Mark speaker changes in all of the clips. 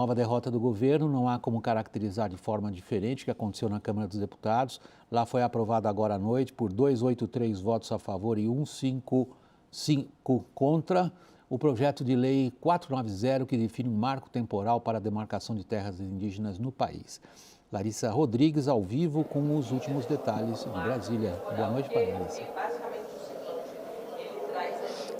Speaker 1: Nova derrota do governo, não há como caracterizar de forma diferente o que aconteceu na Câmara dos Deputados. Lá foi aprovado agora à noite por 283 votos a favor e 155 contra o projeto de lei 490, que define um marco temporal para a demarcação de terras indígenas no país. Larissa Rodrigues, ao vivo, com os últimos detalhes de Brasília. Boa noite, Larissa.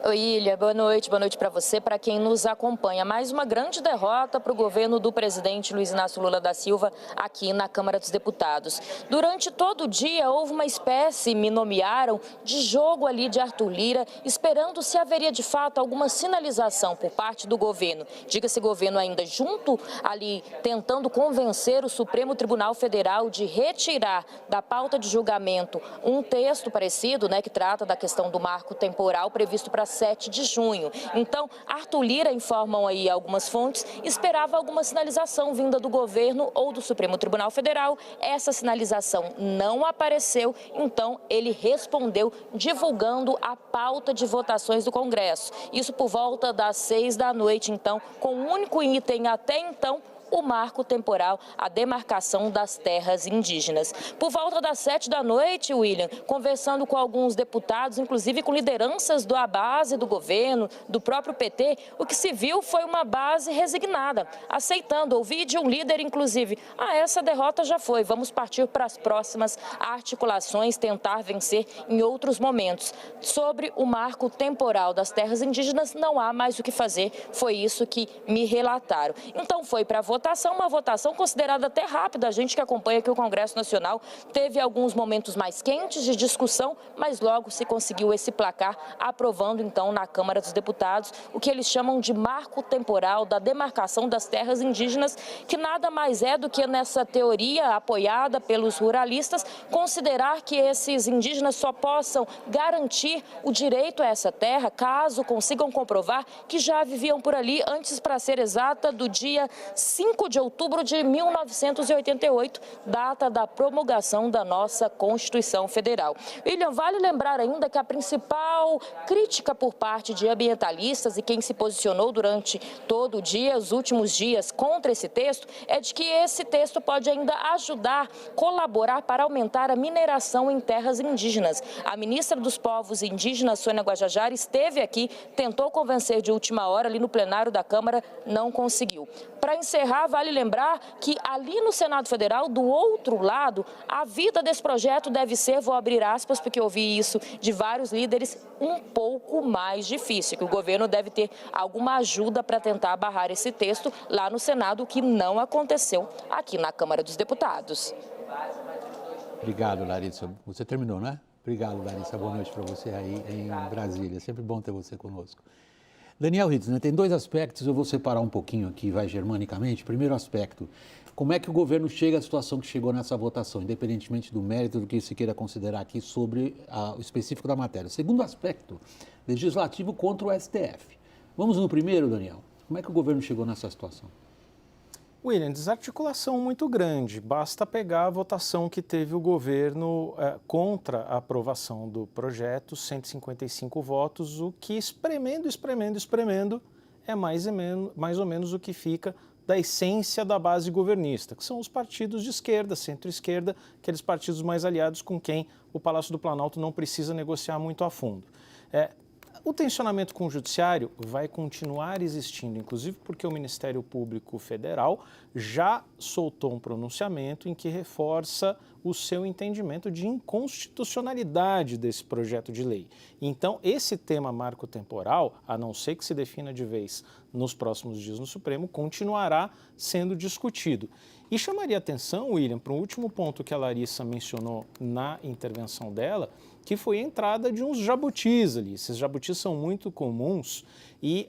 Speaker 2: Oi, Ilha, boa noite para você, para quem nos acompanha. Mais uma grande derrota para o governo do presidente Luiz Inácio Lula da Silva aqui na Câmara dos Deputados. Durante todo o dia houve uma espécie, me nomearam, de jogo ali de Arthur Lira, esperando se haveria de fato alguma sinalização por parte do governo. Diga-se governo ainda junto ali, tentando convencer o Supremo Tribunal Federal de retirar da pauta de julgamento um texto parecido, que trata da questão do marco temporal previsto para 7 de junho. Então, Arthur Lira, informam aí algumas fontes, esperava alguma sinalização vinda do governo ou do Supremo Tribunal Federal. Essa sinalização não apareceu, então ele respondeu divulgando a pauta de votações do Congresso. Isso por volta das 6 da noite, então, com o único item até então, o marco temporal, a demarcação das terras indígenas. Por volta das 7 da noite, William, conversando com alguns deputados, inclusive com lideranças da base do governo, do próprio PT, o que se viu foi uma base resignada, aceitando. Ouvi de um líder, inclusive, essa derrota já foi, vamos partir para as próximas articulações, tentar vencer em outros momentos. Sobre o marco temporal das terras indígenas, não há mais o que fazer, foi isso que me relataram. Então, foi para a votação, uma votação considerada até rápida. A gente que acompanha aqui o Congresso Nacional teve alguns momentos mais quentes de discussão, mas logo se conseguiu esse placar, aprovando então na Câmara dos Deputados o que eles chamam de marco temporal da demarcação das terras indígenas, que nada mais é do que nessa teoria apoiada pelos ruralistas, considerar que esses indígenas só possam garantir o direito a essa terra caso consigam comprovar que já viviam por ali antes, para ser exata, do dia 5 de outubro de 1988, data da promulgação da nossa Constituição Federal. William, vale lembrar ainda que a principal crítica por parte de ambientalistas e quem se posicionou durante todo o dia, os últimos dias, contra esse texto, é de que esse texto pode ainda ajudar, colaborar para aumentar a mineração em terras indígenas. A ministra dos Povos Indígenas, Sônia Guajajara, esteve aqui, tentou convencer de última hora ali no plenário da Câmara, não conseguiu. Para encerrar, vale lembrar que ali no Senado Federal, do outro lado, a vida desse projeto deve ser, vou abrir aspas, porque eu ouvi isso de vários líderes, um pouco mais difícil, que o governo deve ter alguma ajuda para tentar barrar esse texto lá no Senado, o que não aconteceu aqui na Câmara dos Deputados.
Speaker 1: Obrigado, Larissa. Você terminou, né? Obrigado, Larissa. Boa noite para você aí em Brasília. É sempre bom ter você conosco. Daniel Ritz, tem dois aspectos, eu vou separar um pouquinho aqui, vai germanicamente. Primeiro aspecto, como é que o governo chega à situação que chegou nessa votação, independentemente do mérito do que se queira considerar aqui sobre o específico da matéria. Segundo aspecto, legislativo contra o STF. Vamos no primeiro, Daniel. Como é que o governo chegou nessa situação?
Speaker 3: William, desarticulação muito grande. Basta pegar a votação que teve o governo contra a aprovação do projeto, 155 votos, o que espremendo é mais ou menos o que fica da essência da base governista, que são os partidos de esquerda, centro-esquerda, aqueles partidos mais aliados com quem o Palácio do Planalto não precisa negociar muito a fundo. O tensionamento com o Judiciário vai continuar existindo, inclusive porque o Ministério Público Federal já soltou um pronunciamento em que reforça o seu entendimento de inconstitucionalidade desse projeto de lei. Então, esse tema marco temporal, a não ser que se defina de vez nos próximos dias no Supremo, continuará sendo discutido. E chamaria atenção, William, para um último ponto que a Larissa mencionou na intervenção dela, que foi a entrada de uns jabutis ali. Esses jabutis são muito comuns e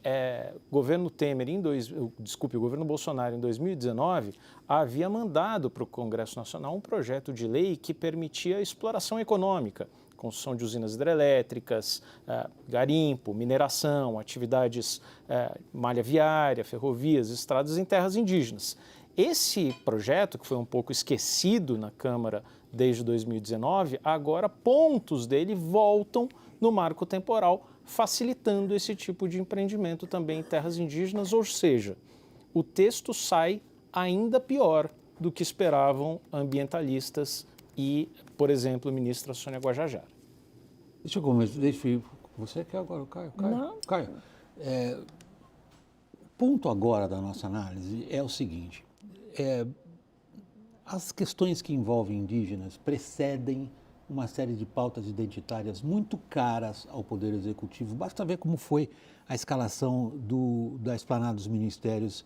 Speaker 3: o governo Bolsonaro, em 2019, havia mandado para o Congresso Nacional um projeto de lei que permitia a exploração econômica, construção de usinas hidrelétricas, garimpo, mineração, atividades malha viária, ferrovias, estradas em terras indígenas. Esse projeto, que foi um pouco esquecido na Câmara desde 2019, agora pontos dele voltam no marco temporal, facilitando esse tipo de empreendimento também em terras indígenas, ou seja, o texto sai ainda pior do que esperavam ambientalistas e, por exemplo, a ministra Sônia Guajajara.
Speaker 1: Deixa eu começar. Você quer agora, Caio?
Speaker 2: Não.
Speaker 1: Caio, ponto agora da nossa análise é o seguinte. As questões que envolvem indígenas precedem uma série de pautas identitárias muito caras ao Poder Executivo. Basta ver como foi a escalação da esplanada dos ministérios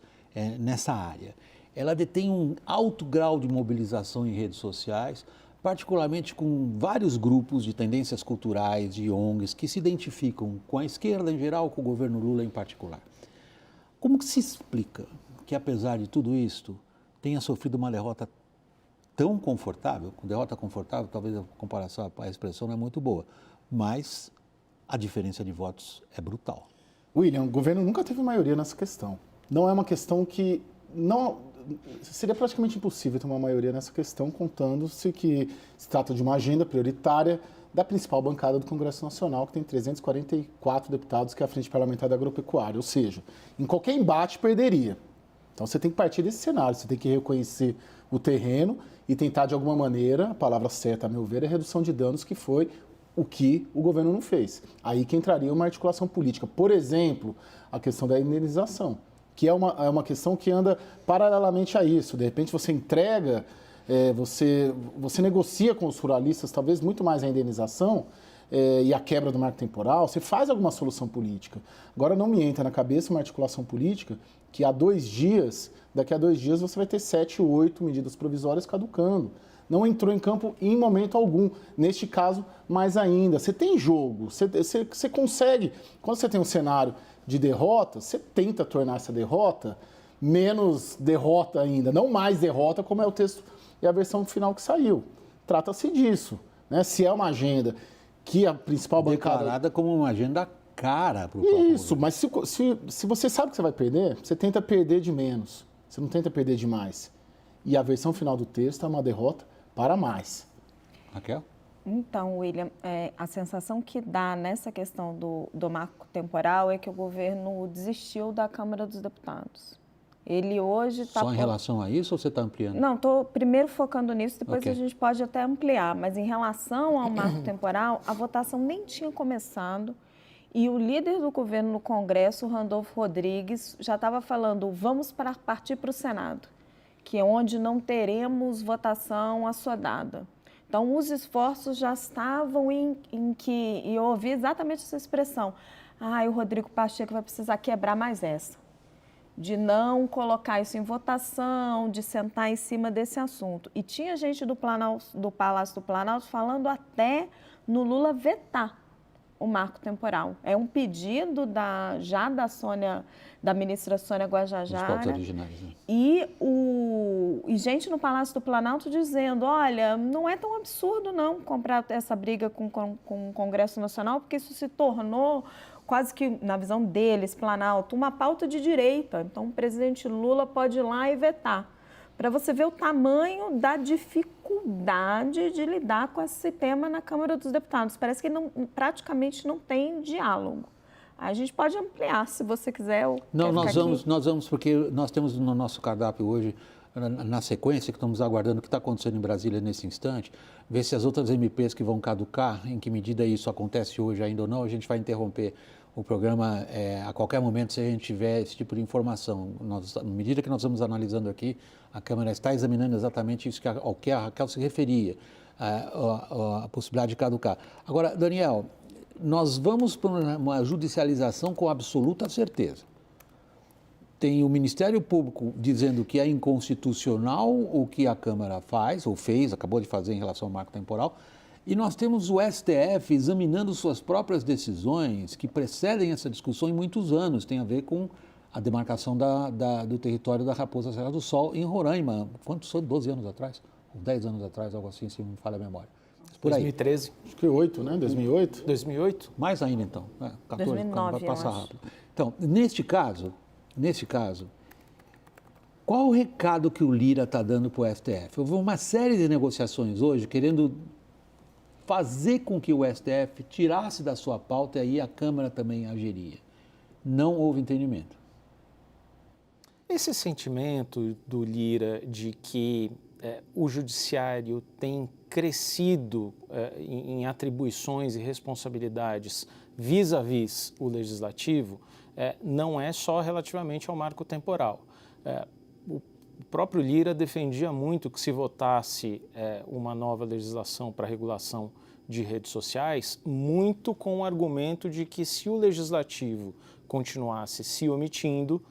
Speaker 1: nessa área. Ela detém um alto grau de mobilização em redes sociais, particularmente com vários grupos de tendências culturais, de ONGs, que se identificam com a esquerda em geral, com o governo Lula em particular. Como que se explica que, apesar de tudo isto, tenha sofrido uma derrota tão confortável? Com derrota confortável, talvez a comparação, a expressão não é muito boa, mas a diferença de votos é brutal.
Speaker 4: William, o governo nunca teve maioria nessa questão. Não é uma questão que... seria praticamente impossível ter uma maioria nessa questão, contando-se que se trata de uma agenda prioritária da principal bancada do Congresso Nacional, que tem 344 deputados, que é a Frente Parlamentar da Agropecuária. Ou seja, em qualquer embate, perderia. Então, você tem que partir desse cenário, você tem que reconhecer o terreno e tentar, de alguma maneira, a palavra certa, a meu ver, é redução de danos, que foi o que o governo não fez. Aí que entraria uma articulação política. Por exemplo, a questão da indenização, que é uma questão que anda paralelamente a isso. De repente, você entrega, você negocia com os ruralistas, talvez muito mais a indenização e a quebra do marco temporal, você faz alguma solução política. Agora, não me entra na cabeça uma articulação política que daqui a 2 dias, você vai ter 7 ou 8 medidas provisórias caducando. Não entrou em campo em momento algum. Neste caso, mais ainda. Você tem jogo, você consegue. Quando você tem um cenário de derrota, você tenta tornar essa derrota menos derrota ainda, não mais derrota, como é o texto e a versão final que saiu. Trata-se disso, né? Se é uma agenda que a principal bancada...
Speaker 1: Declarada como uma agenda cara para o próprio
Speaker 4: Isso, mas se você sabe que você vai perder, você tenta perder de menos, você não tenta perder de mais. E a versão final do texto é uma derrota para mais.
Speaker 1: Raquel?
Speaker 5: Então, William, a sensação que dá nessa questão do marco temporal é que o governo desistiu da Câmara dos Deputados. Ele hoje está...
Speaker 1: Só em relação a isso ou você está ampliando?
Speaker 5: Não, estou primeiro focando nisso, depois
Speaker 1: Ok.
Speaker 5: a gente pode até ampliar. Mas em relação ao marco temporal, a votação nem tinha começado e o líder do governo no Congresso, Randolfo Rodrigues, já estava falando, vamos partir para o Senado, que é onde não teremos votação assodada. Então, os esforços já estavam em que, e eu ouvi exatamente essa expressão, o Rodrigo Pacheco vai precisar quebrar mais essa, de não colocar isso em votação, de sentar em cima desse assunto. E tinha gente do Palácio do Planalto falando até no Lula vetar o marco temporal. É um pedido da ministra Sônia Guajajara.
Speaker 1: Os povos originários, né?
Speaker 5: E gente no Palácio do Planalto dizendo, olha, não é tão absurdo não comprar essa briga com o Congresso Nacional, porque isso se tornou quase que, na visão deles, Planalto, uma pauta de direita. Então, o presidente Lula pode ir lá e vetar. Para você ver o tamanho da dificuldade de lidar com esse tema na Câmara dos Deputados. Parece que praticamente não tem diálogo. A gente pode ampliar, se você quiser.
Speaker 1: Não, nós vamos, porque nós temos no nosso cardápio hoje, na sequência, que estamos aguardando o que está acontecendo em Brasília nesse instante, ver se as outras MPs que vão caducar, em que medida isso acontece hoje ainda ou não, a gente vai interromper o programa a qualquer momento se a gente tiver esse tipo de informação. À medida que nós vamos analisando aqui, a Câmara está examinando exatamente isso ao que a Raquel se referia, a possibilidade de caducar. Agora, Daniel, nós vamos para uma judicialização com absoluta certeza. Tem o Ministério Público dizendo que é inconstitucional o que a Câmara faz, ou fez, acabou de fazer em relação ao marco temporal, e nós temos o STF examinando suas próprias decisões que precedem essa discussão em muitos anos, tem a ver com a demarcação do território da Raposa Serra do Sol em Roraima. Quantos foi? 12 anos atrás? Ou 10 anos atrás, algo assim, se não me falha a memória. Por aí.
Speaker 3: 2013.
Speaker 4: Acho que 8, né? 2008?
Speaker 3: 2008?
Speaker 1: Mais ainda, então. 14,
Speaker 5: 2009,
Speaker 1: vai passar
Speaker 5: eu acho.
Speaker 1: rápido. Então, neste caso, qual o recado que o Lira está dando para o STF? Houve uma série de negociações hoje querendo fazer com que o STF tirasse da sua pauta e aí a Câmara também agiria. Não houve entendimento.
Speaker 3: Esse sentimento do Lira de que o judiciário tem crescido em atribuições e responsabilidades vis-à-vis o legislativo, não é só relativamente ao marco temporal. O próprio Lira defendia muito que se votasse uma nova legislação para regulação de redes sociais, muito com o argumento de que se o legislativo continuasse se omitindo,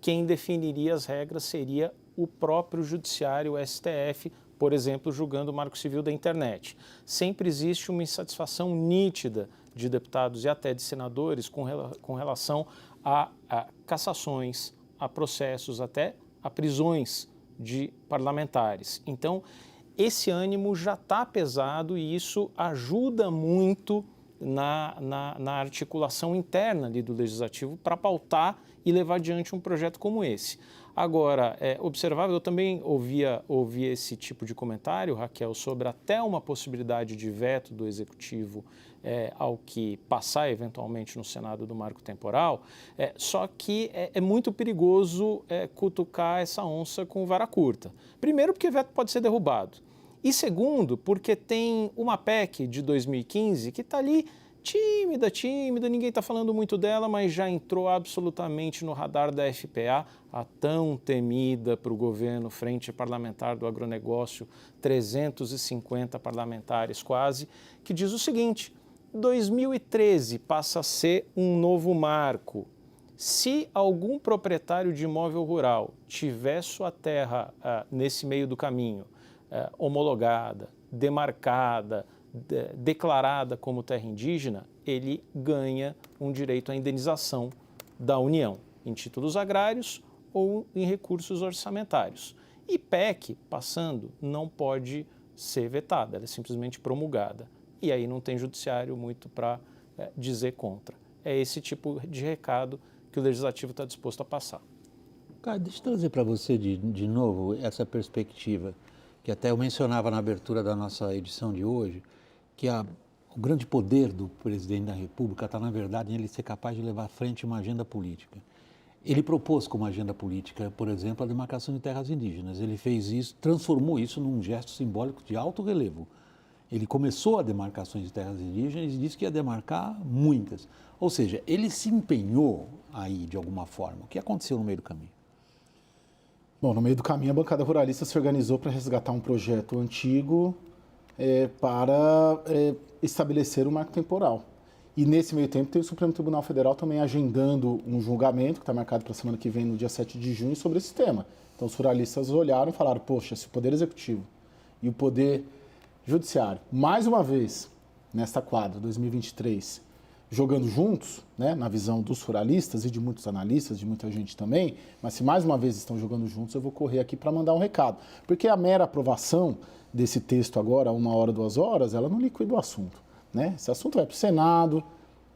Speaker 3: quem definiria as regras seria o próprio judiciário, o STF, por exemplo, julgando o Marco Civil da internet. Sempre existe uma insatisfação nítida de deputados e até de senadores com relação a cassações, a processos, até a prisões de parlamentares. Então, esse ânimo já está pesado e isso ajuda muito na articulação interna ali do Legislativo para pautar e levar adiante um projeto como esse. Agora, observável, eu também ouvi esse tipo de comentário, Raquel, sobre até uma possibilidade de veto do Executivo ao que passar eventualmente no Senado do marco temporal, só que é muito perigoso cutucar essa onça com vara curta. Primeiro, porque o veto pode ser derrubado. E segundo, porque tem uma PEC de 2015 que está ali tímida, ninguém está falando muito dela, mas já entrou absolutamente no radar da FPA, a tão temida para o governo Frente Parlamentar do Agronegócio, 350 parlamentares quase, que diz o seguinte: 2013 passa a ser um novo marco. Se algum proprietário de imóvel rural tiver sua terra nesse meio do caminho, homologada, demarcada, declarada como terra indígena, ele ganha um direito à indenização da União, em títulos agrários ou em recursos orçamentários. E PEC, passando, não pode ser vetada, ela é simplesmente promulgada. E aí não tem judiciário muito para dizer contra. É esse tipo de recado que o Legislativo está disposto a passar.
Speaker 1: Cara, deixa eu trazer para você de novo essa perspectiva, que até eu mencionava na abertura da nossa edição de hoje, que o grande poder do presidente da República está, na verdade, em ele ser capaz de levar à frente uma agenda política. Ele propôs como agenda política, por exemplo, a demarcação de terras indígenas. Ele fez isso, transformou isso num gesto simbólico de alto relevo. Ele começou a demarcações de terras indígenas e disse que ia demarcar muitas. Ou seja, ele se empenhou aí de alguma forma. O que aconteceu no meio do caminho?
Speaker 4: Bom, no meio do caminho, a bancada ruralista se organizou para resgatar um projeto antigo para estabelecer um marco temporal. E nesse meio tempo tem o Supremo Tribunal Federal também agendando um julgamento, que está marcado para a semana que vem, no dia 7 de junho, sobre esse tema. Então os ruralistas olharam e falaram: poxa, se o Poder Executivo e o Poder Judiciário, mais uma vez, nesta quadra, 2023, jogando juntos, né, na visão dos ruralistas e de muitos analistas, de muita gente também, mas se mais uma vez estão jogando juntos, eu vou correr aqui para mandar um recado. Porque a mera aprovação desse texto agora, 1 hora, 2 horas, ela não liquida o assunto, né? Esse assunto vai para o Senado,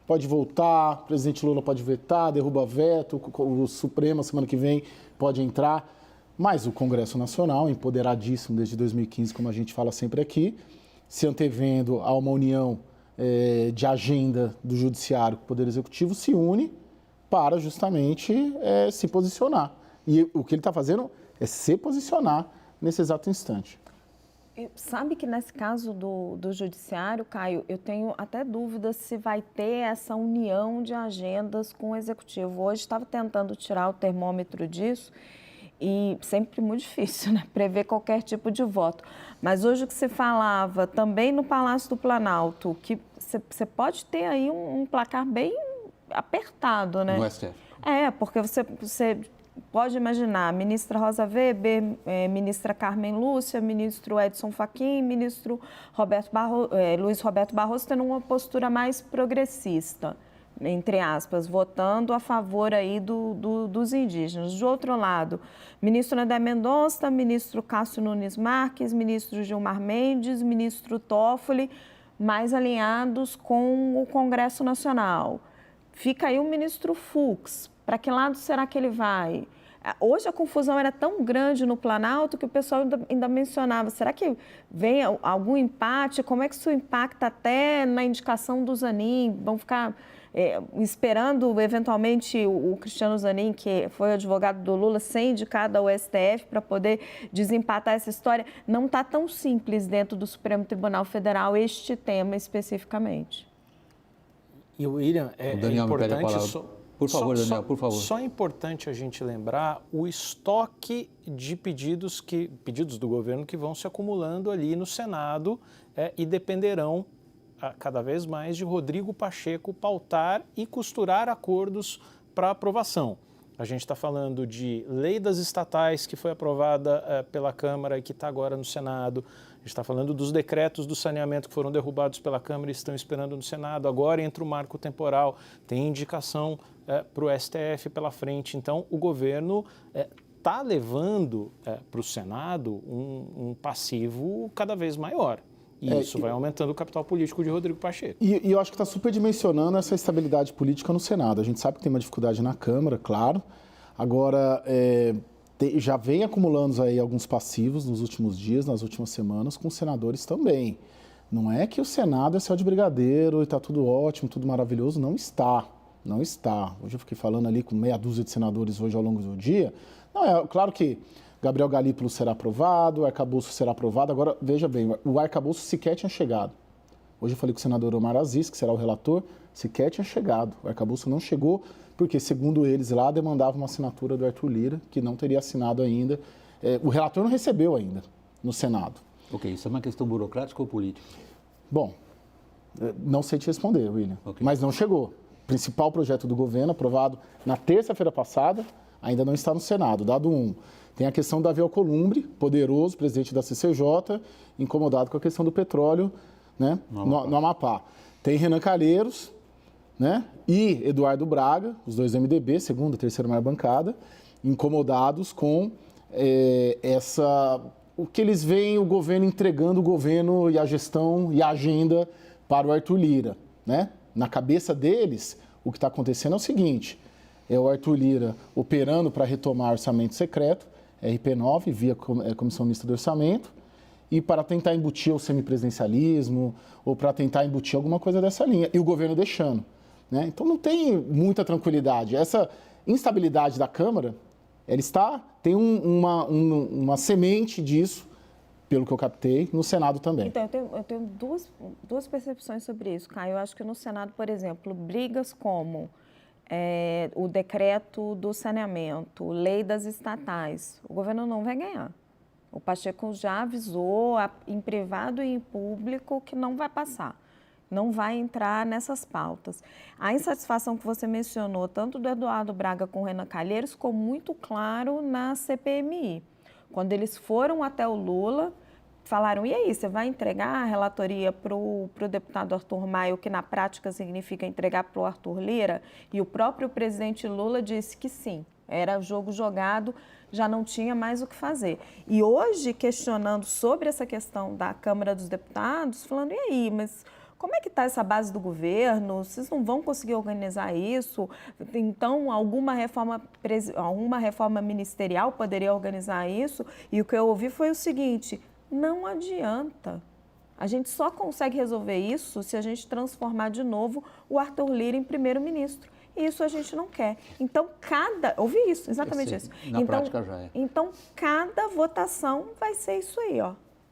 Speaker 4: pode voltar, o presidente Lula pode vetar, derruba veto, o Supremo, semana que vem, pode entrar. Mas o Congresso Nacional, empoderadíssimo desde 2015, como a gente fala sempre aqui, se antevendo a uma união de agenda do Judiciário com o Poder Executivo, se une para justamente se posicionar. E o que ele está fazendo é se posicionar nesse exato instante.
Speaker 5: Sabe que nesse caso do Judiciário, Caio, eu tenho até dúvidas se vai ter essa união de agendas com o Executivo. Hoje estava tentando tirar o termômetro disso e sempre muito difícil, né, prever qualquer tipo de voto. Mas hoje o que se falava também no Palácio do Planalto, que você pode ter aí um placar bem apertado, né?
Speaker 1: No STF.
Speaker 5: Porque você pode imaginar, ministra Rosa Weber, ministra Carmen Lúcia, ministro Edson Fachin, ministro Luiz Roberto Barroso tendo uma postura mais progressista, entre aspas, votando a favor aí dos indígenas. Do outro lado, ministro André Mendonça, ministro Cássio Nunes Marques, ministro Gilmar Mendes, ministro Toffoli, mais alinhados com o Congresso Nacional. Fica aí o ministro Fux. Para que lado será que ele vai? Hoje a confusão era tão grande no Planalto que o pessoal ainda mencionava, será que vem algum empate? Como é que isso impacta até na indicação do Zanin? Vão ficar esperando, eventualmente, o Cristiano Zanin, que foi advogado do Lula, ser indicado ao STF para poder desempatar essa história. Não está tão simples dentro do Supremo Tribunal Federal este tema especificamente.
Speaker 3: E, William,
Speaker 1: o Daniel
Speaker 3: importante...
Speaker 1: me pede a palavra. Por favor, Daniel, por favor.
Speaker 3: Só é importante a gente lembrar o estoque de pedidos do governo que vão se acumulando ali no Senado e dependerão cada vez mais de Rodrigo Pacheco pautar e costurar acordos para aprovação. A gente está falando de lei das estatais que foi aprovada pela Câmara e que está agora no Senado. A gente está falando dos decretos do saneamento que foram derrubados pela Câmara e estão esperando no Senado. Agora entra o marco temporal, tem indicação para o STF pela frente. Então, o governo está levando para o Senado um passivo cada vez maior. E isso vai aumentando o capital político de Rodrigo Pacheco.
Speaker 4: E eu acho que está superdimensionando essa estabilidade política no Senado. A gente sabe que tem uma dificuldade na Câmara, claro. Agora, já vem acumulando aí alguns passivos nos últimos dias, nas últimas semanas, com os senadores também. Não é que o Senado é céu de brigadeiro e está tudo ótimo, tudo maravilhoso. Não está. Não está. Hoje eu fiquei falando ali com meia dúzia de senadores hoje ao longo do dia. Não, claro que Gabriel Galípolo será aprovado, o arcabouço será aprovado. Agora, veja bem, o arcabouço sequer tinha chegado. Hoje eu falei com o senador Omar Aziz, que será o relator, sequer tinha chegado. O arcabouço não chegou, porque, segundo eles lá, demandava uma assinatura do Arthur Lira, que não teria assinado ainda. O relator não recebeu ainda no Senado.
Speaker 1: Ok, isso é uma questão burocrática ou política?
Speaker 4: Bom, não sei te responder, William, mas não chegou. O principal projeto do governo, aprovado na terça-feira passada, ainda não está no Senado, dado um. Tem a questão do Davi Alcolumbre, poderoso presidente da CCJ, incomodado com a questão do petróleo, né, no Amapá. Tem Renan Calheiros, né, e Eduardo Braga, os dois do MDB, segunda e terceira maior bancada, incomodados com o que eles veem o governo entregando o governo e a gestão e a agenda para o Arthur Lira, né? Na cabeça deles, o que está acontecendo é o seguinte, é o Arthur Lira operando para retomar orçamento secreto, RP9, via Comissão Mista do Orçamento, e para tentar embutir o semipresidencialismo ou para tentar embutir alguma coisa dessa linha, e o governo deixando, né? Então não tem muita tranquilidade. Essa instabilidade da Câmara, ela tem uma semente disso, pelo que eu captei, no Senado também.
Speaker 5: Então, eu tenho duas percepções sobre isso, Caio. Eu acho que no Senado, por exemplo, brigas como o decreto do saneamento, lei das estatais, o governo não vai ganhar. O Pacheco já avisou em privado e em público que não vai passar, não vai entrar nessas pautas. A insatisfação que você mencionou, tanto do Eduardo Braga com o Renan Calheiros, ficou muito claro na CPMI. Quando eles foram até o Lula, falaram, e aí, você vai entregar a relatoria para o deputado Arthur Maia, o que na prática significa entregar para o Arthur Lira? E o próprio presidente Lula disse que sim, era jogo jogado, já não tinha mais o que fazer. E hoje, questionando sobre essa questão da Câmara dos Deputados, falando, e aí, mas como é que está essa base do governo? Vocês não vão conseguir organizar isso? Então, alguma reforma ministerial poderia organizar isso? E o que eu ouvi foi o seguinte, não adianta. A gente só consegue resolver isso se a gente transformar de novo o Arthur Lira em primeiro-ministro. E isso a gente não quer. Então, ouvi isso, exatamente isso.
Speaker 1: Na prática já é.
Speaker 5: Então, cada votação vai ser isso aí, ó.